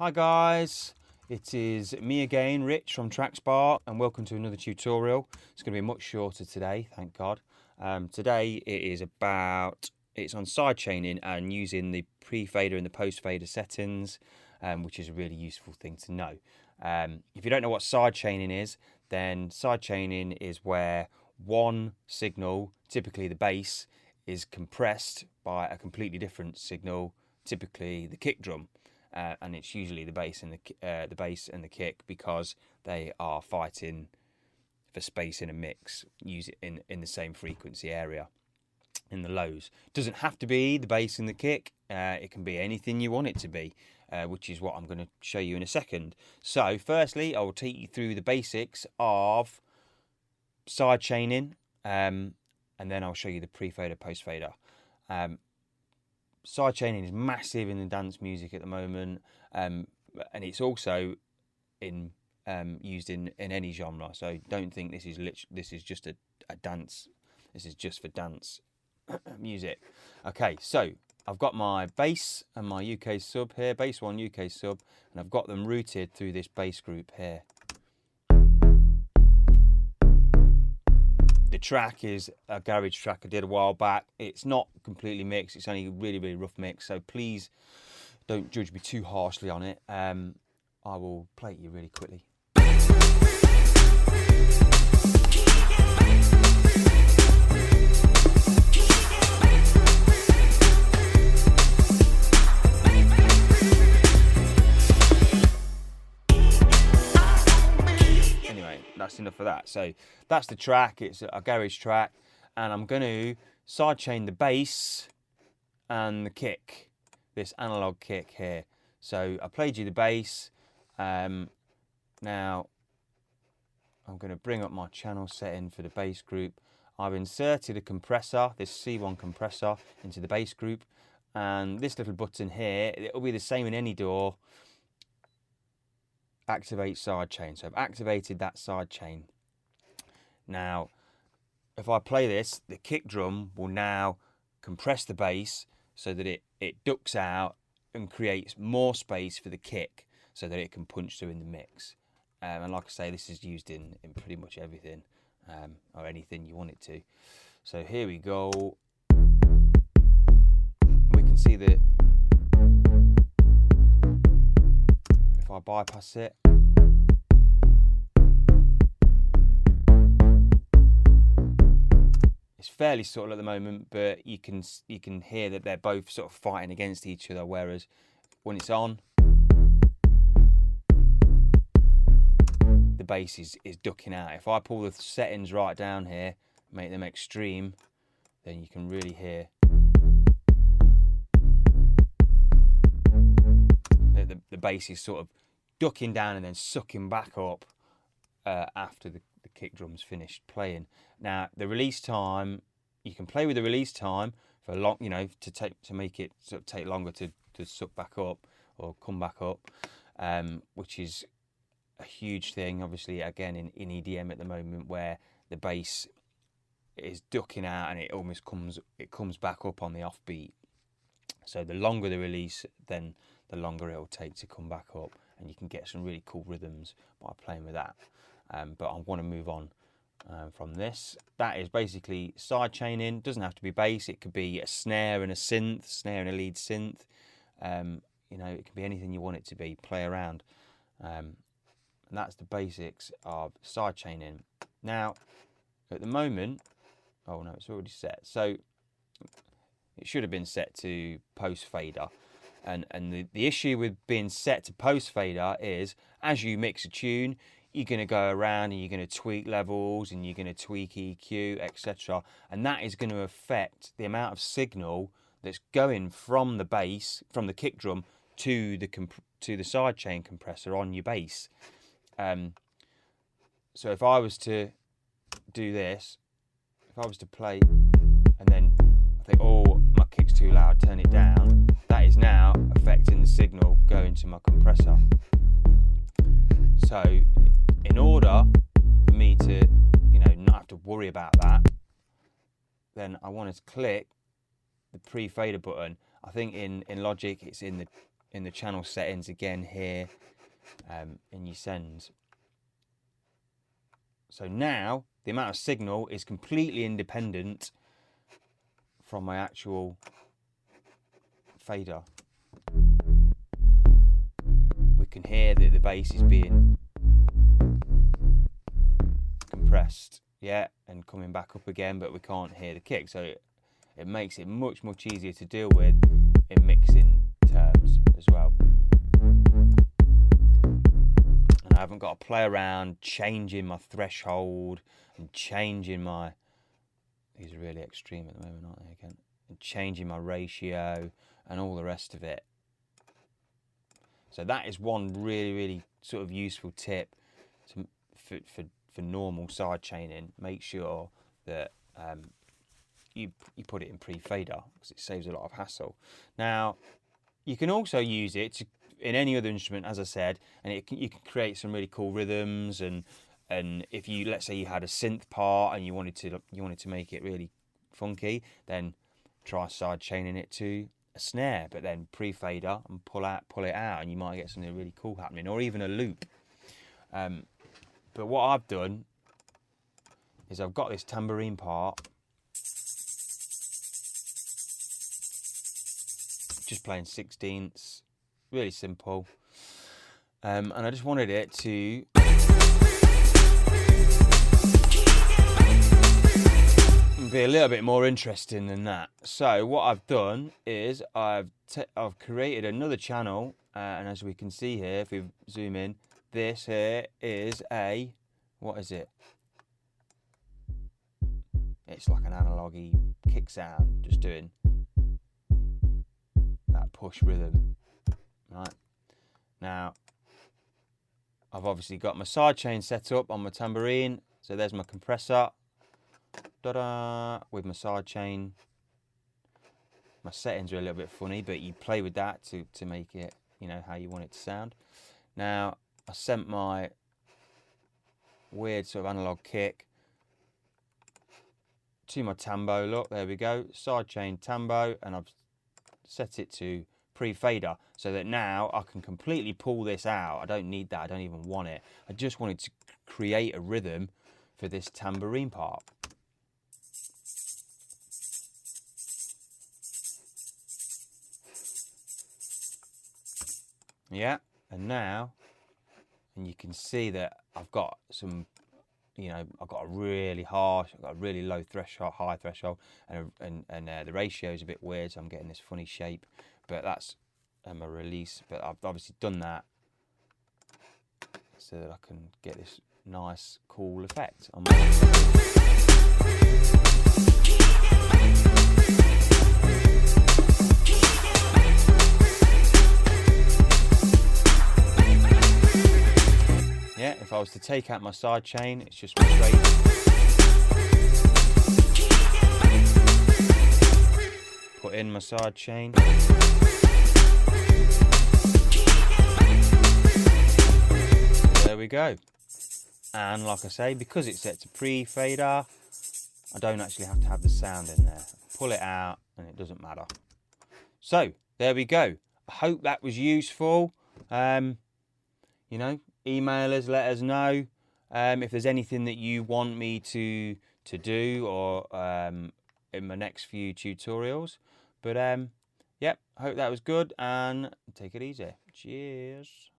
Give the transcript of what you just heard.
Hi guys, it is me again, Rich from Trackspark, and welcome to another tutorial. It's going to be much shorter today, thank God. Today it's on sidechaining and using the pre-fader and the post-fader settings, which is a really useful thing to know. If you don't know what sidechaining is, then sidechaining is where one signal, typically the bass, is compressed by a completely different signal, typically the kick drum. And it's usually the bass and the kick, because they are fighting for space in a mix, use it in the same frequency area in the lows. Doesn't have to be the bass and the kick, it can be anything you want it to be, which is what I'm going to show you in a second. So firstly, I will take you through the basics of sidechaining, and then I'll show you the pre-fader, post-fader. Sidechaining is massive in the dance music at the moment, and it's also used in any genre. So don't think this is just a dance. This is just for dance music. Okay, so I've got my bass and my UK sub here, bass 1 UK sub, and I've got them routed through this bass group here. The track is a garage track I did a while back. It's not completely mixed, it's only a really rough mix, so please don't judge me too harshly on it. I will play it you really quickly. That's enough of that. So that's the track. It's a garage track, and I'm going to sidechain the bass and the kick, this analog kick here. So I played you the bass. Now I'm going to bring up my channel setting for the bass group. I've inserted a compressor, this C1 compressor, into the bass group, and this little button here, it'll be the same in any DAW. Activate sidechain. So I've activated that sidechain. Now, if I play this, the kick drum will now compress the bass so that it ducks out and creates more space for the kick so that it can punch through in the mix. And like I say, this is used in pretty much everything, or anything you want it to. So here we go. We can see that if I bypass it, it's fairly subtle at the moment, but you can hear that they're both sort of fighting against each other, whereas when it's on, the bass is ducking out. If I pull the settings right down here, make them extreme, then you can really hear the bass is sort of ducking down and then sucking back up after the kick drum's finished playing. Now the release time, you can play with the release time for long, to make it sort of take longer to suck back up or come back up, which is a huge thing, obviously, again in EDM at the moment, where the bass is ducking out and it almost comes back up on the offbeat. So the longer the release, then the longer it'll take to come back up, and you can get some really cool rhythms by playing with that. But I want to move on from this. That is basically sidechaining. Doesn't have to be bass. It could be a snare and a synth, snare and a lead synth. It can be anything you want it to be. Play around. And that's the basics of sidechaining. Now, at the moment, oh no, it's already set. So it should have been set to post fader. And the issue with being set to post fader is, as you mix a tune, you're going to go around and you're going to tweak levels and you're going to tweak EQ, etc. And that is going to affect the amount of signal that's going from the bass, from the kick drum, to the sidechain compressor on your bass. So if I was to do this, if I was to play and then I think, oh, my kick's too loud, turn it down, that is now affecting the signal going to my compressor. So in order for me to, not have to worry about that, then I want to click the pre-fader button. I think in Logic it's in the in the channel settings again here in your sends. So now the amount of signal is completely independent from my actual fader. We can hear that the bass is being compressed, yeah, and coming back up again, but we can't hear the kick. So it makes it much easier to deal with in mixing terms as well. And I haven't got to play around changing my threshold and changing my, these are really extreme at the moment, aren't they, again? And changing my ratio and all the rest of it. So that is one really sort of useful tip for normal side chaining. Make sure that you put it in pre-fader, because it saves a lot of hassle. Now, you can also use it in any other instrument, as I said, and you can create some really cool rhythms. And if you, let's say you had a synth part and you wanted to make it really funky, then try side chaining it to a snare, but then pre-fader and pull it out, and you might get something really cool happening, or even a loop. But what I've done is I've got this tambourine part, just playing 16ths, really simple, and I just wanted it to be a little bit more interesting than that. So what I've done is I've created another channel, and as we can see here, if we zoom in, this here is a, what is it? It's like an analogy kick sound, just doing that push rhythm, right? Now, I've obviously got my sidechain set up on my tambourine, so there's my compressor, with my sidechain. My settings are a little bit funny, but you play with that to make it, you know, how you want it to sound. Now, I sent my weird sort of analog kick to my tambo. Look, there we go, sidechain tambo, and I've set it to pre-fader, so that now I can completely pull this out. I don't need that, I don't even want it. I just wanted to create a rhythm for this tambourine part. Yeah, and now, and you can see that I've got some, you know, I've got a really harsh, I've got a really low threshold, high threshold, and the ratio is a bit weird, so I'm getting this funny shape. But that's my release. But I've obviously done that so that I can get this nice, cool effect on my. Yeah, if I was to take out my side chain, it's just straight. Put in my side chain. There we go. And like I say, because it's set to pre-fader, I don't actually have to have the sound in there. Pull it out and it doesn't matter. So, there we go. I hope that was useful. You know, email us, let us know if there's anything that you want me to do, or in my next few tutorials. But yep, hope that was good, and take it easy. Cheers.